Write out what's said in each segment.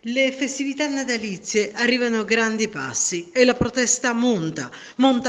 Le festività natalizie arrivano a grandi passi e la protesta monta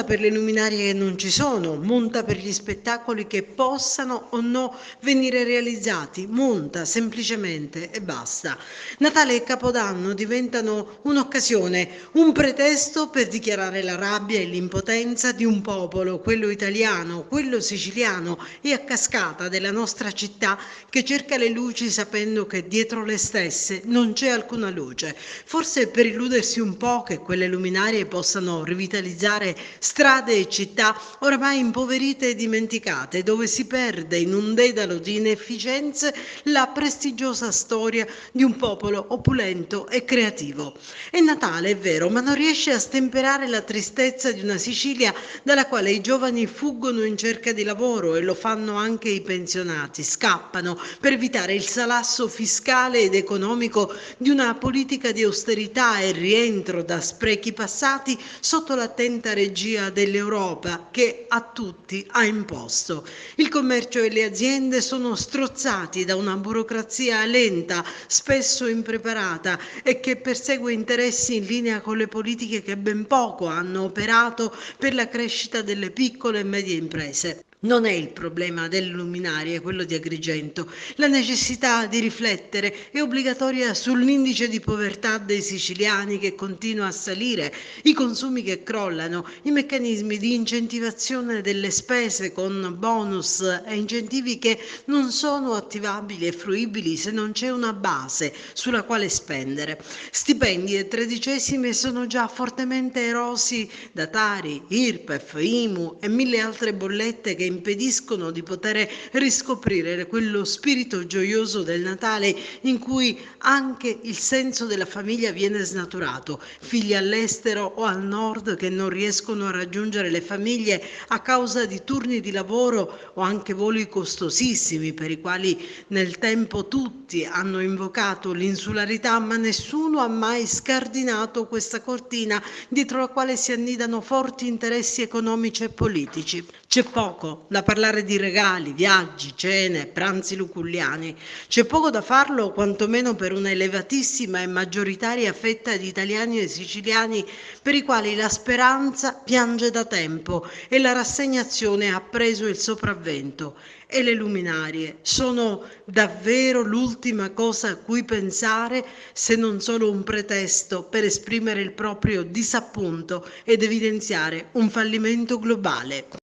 per le luminarie che non ci sono, monta per gli spettacoli che possano o no venire realizzati, monta semplicemente e basta. Natale e Capodanno diventano un'occasione, un pretesto per dichiarare la rabbia e l'impotenza di un popolo, quello italiano, quello siciliano e a cascata della nostra città che cerca le luci sapendo che dietro le stesse non c'è alcuna luce, forse per illudersi un po' che quelle luminarie possano rivitalizzare strade e città oramai impoverite e dimenticate, dove si perde in un dedalo di inefficienze la prestigiosa storia di un popolo opulento e creativo. È Natale, è vero, ma non riesce a stemperare la tristezza di una Sicilia dalla quale i giovani fuggono in cerca di lavoro e lo fanno anche i pensionati, scappano per evitare il salasso fiscale ed economico di una politica di austerità e rientro da sprechi passati sotto l'attenta regia dell'Europa che a tutti ha imposto. Il commercio e le aziende sono strozzati da una burocrazia lenta, spesso impreparata e che persegue interessi in linea con le politiche che ben poco hanno operato per la crescita delle piccole e medie imprese. Non è il problema delle luminarie quello di Agrigento. La necessità di riflettere è obbligatoria sull'indice di povertà dei siciliani che continua a salire, i consumi che crollano, i meccanismi di incentivazione delle spese con bonus e incentivi che non sono attivabili e fruibili se non c'è una base sulla quale spendere. Stipendi e tredicesime sono già fortemente erosi da Tari, IRPEF, IMU e mille altre bollette che impediscono di poter riscoprire quello spirito gioioso del Natale in cui anche il senso della famiglia viene snaturato. Figli all'estero o al nord che non riescono a raggiungere le famiglie a causa di turni di lavoro o anche voli costosissimi per i quali nel tempo tutti hanno invocato l'insularità, ma nessuno ha mai scardinato questa cortina dietro la quale si annidano forti interessi economici e politici. C'è poco da parlare di regali, viaggi, cene, pranzi luculliani. C'è poco da farlo, quantomeno per una elevatissima e maggioritaria fetta di italiani e siciliani per i quali la speranza piange da tempo e la rassegnazione ha preso il sopravvento. E le luminarie sono davvero l'ultima cosa a cui pensare, se non solo un pretesto per esprimere il proprio disappunto ed evidenziare un fallimento globale.